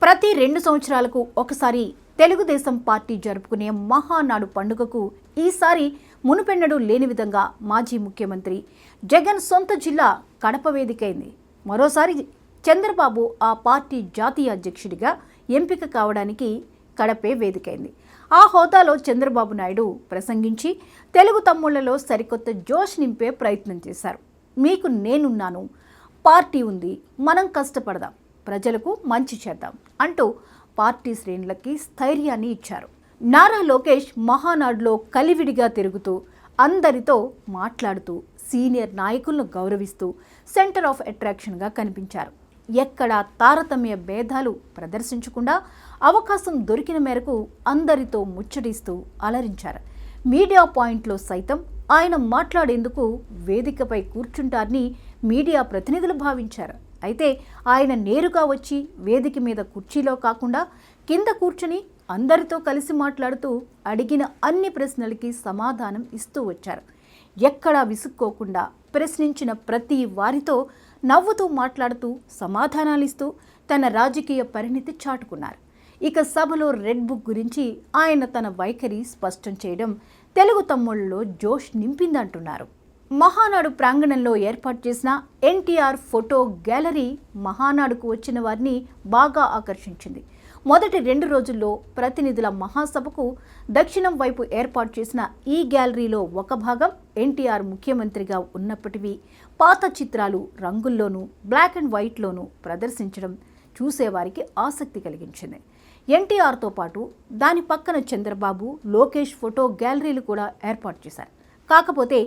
ప్రతి 2 సంవత్సరాలకు ఒకసారి తెలుగుదేశం పార్టీ జరుపుకునే మహానాడు పండుగకు ఈసారి మునుపెన్నడూ లేని విధంగా మాజీ ముఖ్యమంత్రి జగన్ సొంత జిల్లా కడప వేదికైంది. మరోసారి చంద్రబాబు ఆ పార్టీ జాతీయ అధ్యక్షుడిగా ఎంపిక కావడానికి కడపే వేదికైంది. ఆ హోదాలో చంద్రబాబు నాయుడు ప్రసంగించి తెలుగు తమ్ముళ్లలో సరికొత్త జోష్ నింపే ప్రయత్నం చేశారు. మీకు నేనున్నాను, పార్టీ ఉంది, మనం కష్టపడదాం, ప్రజలకు మంచి చేద్దాం అంటూ పార్టీ శ్రేణులకి స్థైర్యాన్ని ఇచ్చారు. నారా లోకేష్ మహానాడులో కలివిడిగా తిరుగుతూ అందరితో మాట్లాడుతూ సీనియర్ నాయకులను గౌరవిస్తూ సెంటర్ ఆఫ్ అట్రాక్షన్గా కనిపించారు. ఎక్కడా తారతమ్య భేదాలు ప్రదర్శించకుండా అవకాశం దొరికిన మేరకు అందరితో ముచ్చటిస్తూ అలరించారు. మీడియా పాయింట్లో సైతం ఆయన మాట్లాడేందుకు వేదికపై కూర్చుంటారని మీడియా ప్రతినిధులు భావించారు. అయితే ఆయన నేరుగా వచ్చి వేదిక మీద కుర్చీలో కాకుండా కింద కూర్చుని అందరితో కలిసి మాట్లాడుతూ అడిగిన అన్ని ప్రశ్నలకి సమాధానం ఇస్తూ వచ్చారు. ఎక్కడా విసుక్కోకుండా ప్రశ్నించిన ప్రతి వారితో నవ్వుతూ మాట్లాడుతూ సమాధానాలిస్తూ తన రాజకీయ పరిణితి చాటుకున్నారు. ఇక సభలో రెడ్ బుక్ గురించి ఆయన తన వైఖరి స్పష్టం చేయడం తెలుగు తమ్ముళ్లలో జోష్ నింపిందంటున్నారు. మహానాడు ప్రాంగణంలో ఏర్పాటు చేసిన ఎన్టీఆర్ ఫోటో గ్యాలరీ మహానాడుకు వచ్చిన వారిని బాగా ఆకర్షించింది. మొదటి 2 రోజుల్లో ప్రతినిధుల మహాసభకు దక్షిణం వైపు ఏర్పాటు చేసిన ఈ గ్యాలరీలో ఒక భాగం ఎన్టీఆర్ ముఖ్యమంత్రిగా ఉన్నప్పటివి పాత చిత్రాలు రంగుల్లోనూ బ్లాక్ అండ్ వైట్లోనూ ప్రదర్శించడం చూసేవారికి ఆసక్తి కలిగించింది. ఎన్టీఆర్తో పాటు దాని పక్కన చంద్రబాబు, లోకేష్ ఫోటో గ్యాలరీలు కూడా ఏర్పాటు చేశారు. కాకపోతే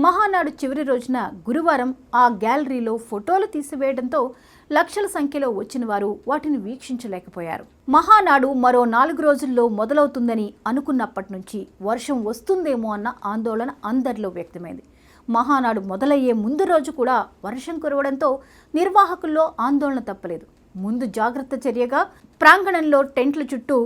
మహానాడు చివరి రోజున గురువారం ఆ గ్యాలరీలో ఫోటోలు తీసివేయడంతో లక్షల సంఖ్యలో వచ్చిన వారు వాటిని వీక్షించలేకపోయారు. మహానాడు మరో 4 రోజుల్లో మొదలవుతుందని అనుకున్నప్పటి నుంచి వర్షం వస్తుందేమో అన్న ఆందోళన అందరిలో వ్యక్తమైంది. మహానాడు మొదలయ్యే ముందు రోజు కూడా వర్షం కురవడంతో నిర్వాహకుల్లో ఆందోళన తప్పలేదు. ముందు జాగ్రత్త చర్యగా ప్రాంగణంలో టెంట్ల చుట్టూ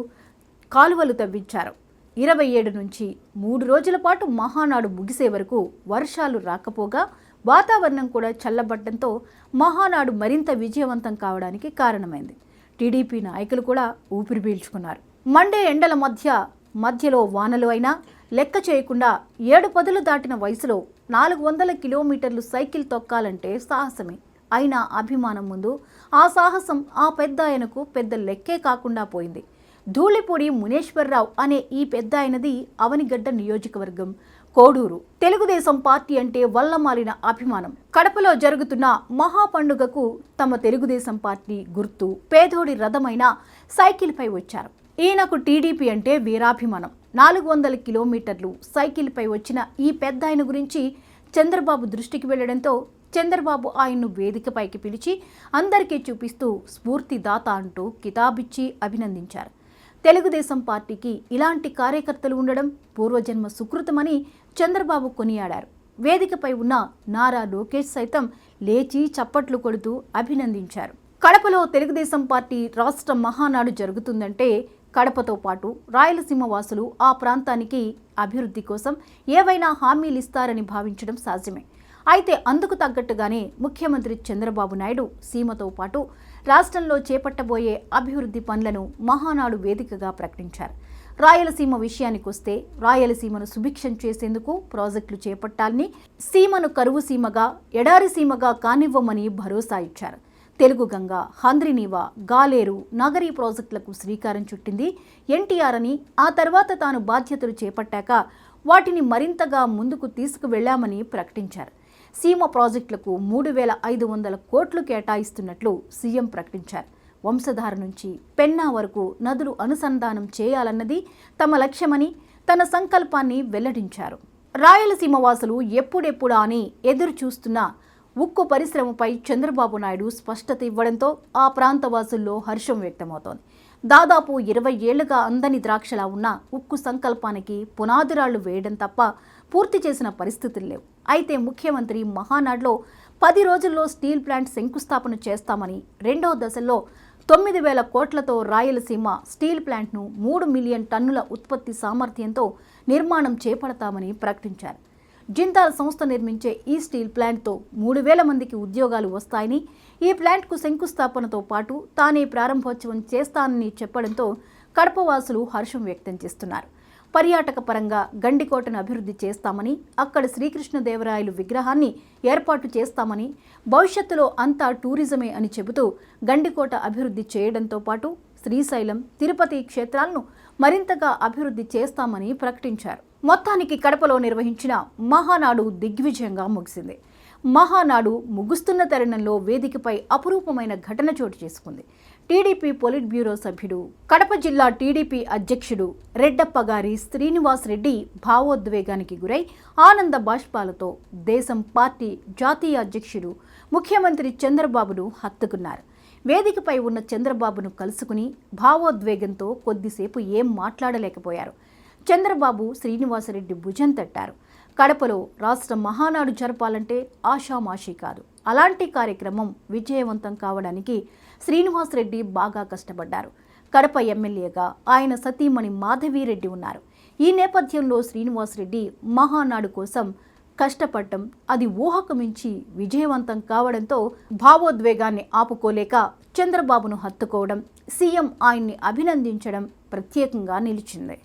కాలువలు తవ్వించారు. 27 నుంచి 3 రోజుల పాటు మహానాడు ముగిసే వరకు వర్షాలు రాకపోగా వాతావరణం కూడా చల్లబడ్డంతో మహానాడు మరింత విజయవంతం కావడానికి కారణమైంది. టీడీపీ నాయకులు కూడా ఊపిరి పీల్చుకున్నారు. మండే ఎండల మధ్యలో వానలు అయినా లెక్క చేయకుండా 7 పదులు దాటిన వయసులో 400 కిలోమీటర్లు సైకిల్ తొక్కాలంటే సాహసమే. అయినా అభిమానం ముందు ఆ సాహసం ఆ పెద్ద ఆయనకు పెద్ద లెక్కే కాకుండా పోయింది. ధూళిపూడి మునేశ్వరరావు అనే ఈ పెద్ద ఆయనది అవనిగడ్డ నియోజకవర్గం, కోడూరు. తెలుగుదేశం పార్టీ అంటే వల్లమాలిన అభిమానం. కడపలో జరుగుతున్న మహా పండుగకు తమ తెలుగుదేశం పార్టీ గుర్తు పేదోడి రథమైన సైకిల్పై వచ్చారు. ఈయనకు టీడీపీ అంటే వీరాభిమానం. 400 కిలోమీటర్లు సైకిల్పై వచ్చిన ఈ పెద్ద ఆయన గురించి చంద్రబాబు దృష్టికి వెళ్లడంతో చంద్రబాబు ఆయన్ను వేదికపైకి పిలిచి అందరికీ చూపిస్తూ స్ఫూర్తిదాత అంటూ కితాబిచ్చి అభినందించారు. తెలుగుదేశం పార్టీకి ఇలాంటి కార్యకర్తలు ఉండడం పూర్వజన్మ సుకృతమని చంద్రబాబు కొనియాడారు. వేదికపై ఉన్న నారా లోకేష్ సైతం లేచి చప్పట్లు కొడుతూ అభినందించారు. కడపలో తెలుగుదేశం పార్టీ రాష్ట్ర మహానాడు జరుగుతుందంటే కడపతో పాటు రాయలసీమ వాసులు ఆ ప్రాంతానికి అభివృద్ధి కోసం ఏవైనా హామీలు ఇస్తారని భావించడం సహజమే. అయితే అందుకు తగ్గట్టుగానే ముఖ్యమంత్రి చంద్రబాబు నాయుడు సీమతో పాటు రాష్ట్రంలో చేపట్టబోయే అభివృద్ధి పనులను మహానాడు వేదికగా ప్రకటించారు. రాయలసీమ విషయానికొస్తే రాయలసీమను సుభిక్షం చేసేందుకు ప్రాజెక్టులు చేపట్టాలని, సీమను కరువు సీమగా, ఎడారి సీమగా కానివ్వమని భరోసా ఇచ్చారు. తెలుగు గంగ, హంద్రినీవా, గాలేరు, నగరీ ప్రాజెక్టులకు శ్రీకారం చుట్టింది ఎన్టీఆర్ అని, ఆ తర్వాత తాను బాధ్యతలు చేపట్టాక వాటిని మరింతగా ముందుకు తీసుకువెళ్లామని ప్రకటించారు. సీమ ప్రాజెక్టులకు 3,500 కోట్లు కేటాయిస్తున్నట్లు సీఎం ప్రకటించారు. వంశధార నుంచి పెన్నా వరకు నదులు అనుసంధానం చేయాలన్నది తమ లక్ష్యమని తన సంకల్పాన్ని వెల్లడించారు. రాయలసీమ వాసులు ఎప్పుడెప్పుడా అని ఎదురు చూస్తున్న ఉక్కు పరిశ్రమపై చంద్రబాబు నాయుడు స్పష్టత ఇవ్వడంతో ఆ ప్రాంత వాసుల్లో హర్షం వ్యక్తమవుతోంది. దాదాపు 20 ఏళ్లుగా అందని ద్రాక్షలా ఉన్న ఉక్కు సంకల్పానికి పునాదిరాళ్లు వేయడం తప్ప పూర్తి చేసిన పరిస్థితులు లేవు. అయితే ముఖ్యమంత్రి మహానాడులో 10 రోజుల్లో స్టీల్ ప్లాంట్ శంకుస్థాపన చేస్తామని, 2వ దశలో 9,000 కోట్లతో రాయలసీమ స్టీల్ ప్లాంట్ను 3 మిలియన్ టన్నుల ఉత్పత్తి సామర్థ్యంతో నిర్మాణం చేపడతామని ప్రకటించారు. జిందాల్ సంస్థ నిర్మించే ఈ స్టీల్ ప్లాంట్తో 3,000 మందికి ఉద్యోగాలు వస్తాయని, ఈ ప్లాంట్కు శంకుస్థాపనతో పాటు తానే ప్రారంభోత్సవం చేస్తానని చెప్పడంతో కడపవాసులు హర్షం వ్యక్తం చేస్తున్నారు. పర్యాటక పరంగా గండికోటను అభివృద్ధి చేస్తామని, అక్కడ శ్రీకృష్ణదేవరాయలు విగ్రహాన్ని ఏర్పాటు చేస్తామని, భవిష్యత్తులో అంతా టూరిజమే అని చెబుతూ గండికోట అభివృద్ధి చేయడంతో పాటు శ్రీశైలం, తిరుపతి క్షేత్రాలను మరింతగా అభివృద్ధి చేస్తామని ప్రకటించారు. మొత్తానికి కడపలో నిర్వహించిన మహానాడు దిగ్విజయంగా ముగిసింది. మహానాడు ముగుస్తున్న తరుణంలో వేదికపై అపురూపమైన ఘటన చోటు చేసుకుంది. టీడీపీ పొలిట్ బ్యూరో సభ్యుడు, కడప జిల్లా టీడీపీ అధ్యక్షుడు రెడ్డప్పగారి శ్రీనివాస్ రెడ్డి భావోద్వేగానికి గురై ఆనంద బాష్పాలతో దేశం పార్టీ జాతీయ అధ్యక్షుడు ముఖ్యమంత్రి చంద్రబాబును హత్తుకున్నారు. వేదికపై ఉన్న చంద్రబాబును కలుసుకుని భావోద్వేగంతో కొద్దిసేపు ఏం మాట్లాడలేకపోయారు. చంద్రబాబు శ్రీనివాసరెడ్డి భుజం తట్టారు. కడపలో రాష్ట్ర మహానాడు జరపాలంటే ఆషామాషీ కాదు. అలాంటి కార్యక్రమం విజయవంతం కావడానికి శ్రీనివాసరెడ్డి బాగా కష్టపడ్డారు. కడప ఎమ్మెల్యేగా ఆయన సతీమణి మాధవీరెడ్డి ఉన్నారు. ఈ నేపథ్యంలో శ్రీనివాసరెడ్డి మహానాడు కోసం కష్టపడటం, అది ఊహకు మించి విజయవంతం కావడంతో భావోద్వేగాన్ని ఆపుకోలేక చంద్రబాబును హత్తుకోవడం, సీఎం ఆయన్ని అభినందించడం ప్రత్యేకంగా నిలిచింది.